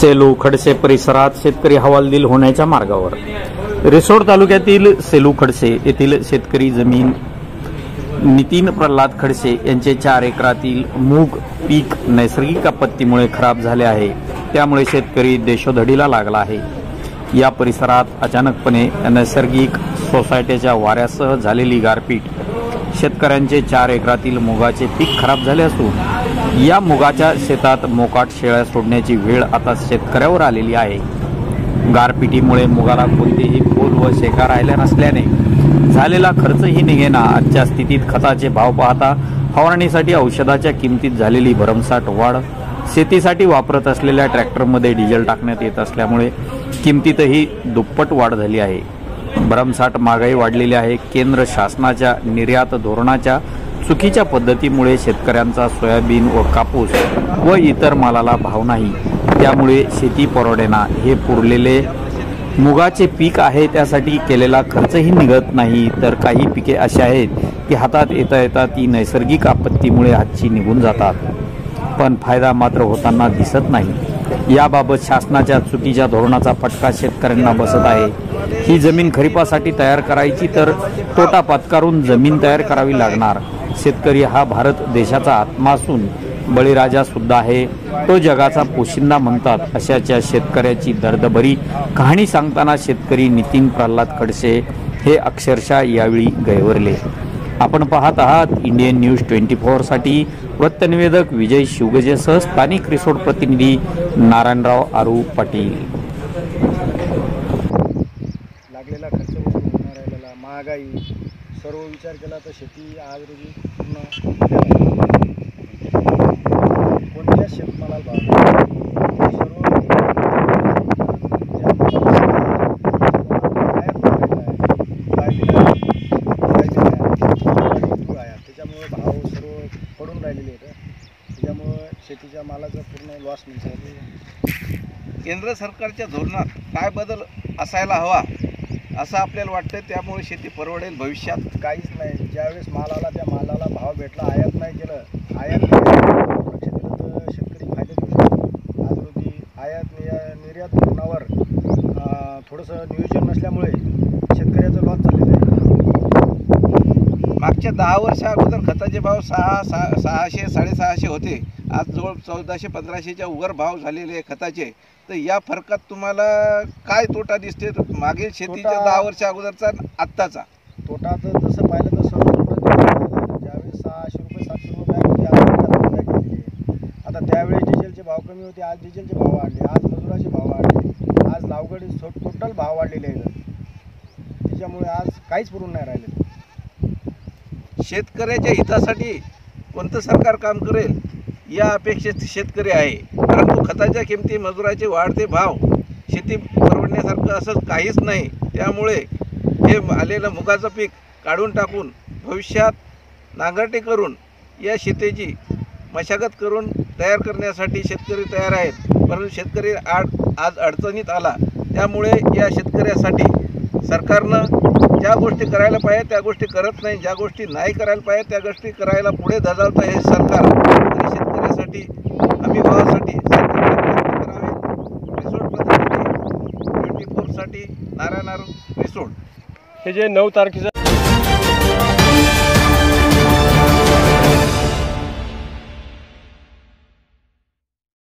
सेलू खडसे परिसरात शेतकरी हवालदिल होण्याच्या मार्गावर। रिसोड तालुक्यातील सेलू खडसे येथील शेतकरी जमीन नितीन प्रल्हाद खडसे यांचे 4 एकरातील मूग पीक नैसर्गिक आपत्तीमुळे खराब झाले आहे। त्यामुळे शेतकरी देशोधडीला लागला आहे। या परिसरात अचानकपणे नैसर्गिक सोसायटीच्या वाऱ्यासह झालेली गारपीट शेतकऱ्यांचे 4 एकरातील मुगाचे पीक खराब झाले असून या मुगाच्या शेतात मोकाट शेळ्या सोडण्याची वेळ आता शेतकऱ्यावर आलेली आहे। गारपिटीमुळे मुगाला कोणतेही फूल व शेका राहिल्या नसल्याने झालेला खर्चही निघेना। आजच्या स्थितीत खताचे भाव पाहता फवारणीसाठी औषधाच्या किमतीत झालेली भरमसाठ वाढ, शेतीसाठी वापरत असलेल्या ट्रॅक्टरमध्ये डिझेल टाकण्यात येत असल्यामुळे किमतीतही दुप्पट वाढ झाली आहे। भरमसाठ महागाई वाढलेली आहे। केंद्र शासनाच्या निर्यात धोरणाच्या चुकीच्या पद्धतीमुळे शेतकऱ्यांचा सोयाबीन व कापूस व इतर मालाला भाव नाही। त्यामुळे शेती परवडेना। हे पुरलेले मुगाचे पीक आहे त्यासाठी केलेला खर्चही निघत नाही। तर काही पिके अशी आहेत की हातात येता येता ती नैसर्गिक आपत्तीमुळे हातची निघून जातात, पण फायदा मात्र होताना दिसत नाही। याबाबत शासनाच्या चुकीच्या धोरणाचा फटका शेतकऱ्यांना बसत आहे। ही जमीन खरीपासाठी तयार करायची तर तोटा पत्करून जमीन तयार करावी लागणार। शेतकरी हा भारत देशाचा आत्मा असून बळीराजा सुद्धा आहे, तो जगाचा पोशिंदा म्हणतात। अशाच्या शेतकऱ्याची दर्दभरी कहाणी सांगताना शेतकरी नितीन प्रल्हाद खडसे हे अक्षरशः यावेळी गैरवरले। आपण पाहत आहात इंडियन न्यूज 24 साठी वृत्तनिवेदक विजय शिवगजेसह स्थानिक रिसोड प्रतिनिधी नारायणराव आरू पाटील। लागलेला खर्च वसूल होणार राहिलेला महागाई सर्व विचार केला तर शेती आज रोजी पूर्ण कोणत्या शेतमालाला भाव सर्व त्याच्यामुळे भाव सर्व पडून राहिलेले आहेत। त्याच्यामुळे शेतीच्या मालाचा पूर्ण लॉस मिळतो। केंद्र सरकारच्या धोरणात काय बदल असायला हवा असं आपल्याला वाटतं। त्यामुळे शेती परवडेल भविष्यात काहीच नाही। ज्यावेळेस माल आला त्या मालाला भाव भेटला, आयात नाही केलं, आयात लक्ष दिलं तर शेतकरी फायदा घेऊ शकतो। आज रोजी आयात निर्यात धोरणावर थोडंसं नियोजन नसल्यामुळे शेतकऱ्याचं लॉस झालेलं आहे। मागच्या 10 वर्षा अगोदर खताचे भाव 600 650 होते। आज जवळ 1400-1500च्या वर भाव झालेले आहे खताचे। तर या फरकात तुम्हाला काय तोटा दिसते मागील शेतीच्या 10 वर्षा अगोदरचा आत्ताचा? तोटा तर जसं पाहिलं तर सर्व ज्यावेळेस 600 रुपये 700 रुपये बॅग होती, आज बॅग केली आहे। आता त्यावेळेस डिझेलचे भाव कमी होते, आज डिझेलचे भाव वाढले, आज मजुराचे भाव वाढले, आज लावगडी टोटल भाव वाढलेले आहेत। त्याच्यामुळे आज काहीच पुरून नाही राहिले। शेतकऱ्याच्या हितासाठी कोणतं सरकार काम करेल या अपेक्षेत शेतकरी आहे, परंतु खताच्या किमती, मजुराचे वाढते भाव, शेती परवडण्यासारखं असं काहीच नाही। त्यामुळे हे आलेलं मुगाचं पीक काढून टाकून भविष्यात नांगरणी करून या शेतीची मशागत करून तयार करण्यासाठी शेतकरी तयार आहेत। परंतु शेतकरी आज अडचणीत आला। त्यामुळे या शेतकऱ्यासाठी सरकारनं ज्या गोष्टी करायला पाहिजे त्या गोष्टी करत नाही, ज्या गोष्टी नाही करायला पाहिजे त्या गोष्टी करायला पुढे धजावतं हे सरकार। तरी शेतकऱ्यासाठी हमी भावासाठी सरकारने प्रयत्न करावे। रिसोड प्रतिनिधी 24 साठी नारायण आरू, रिसोड। हे जे 9 तारखेचं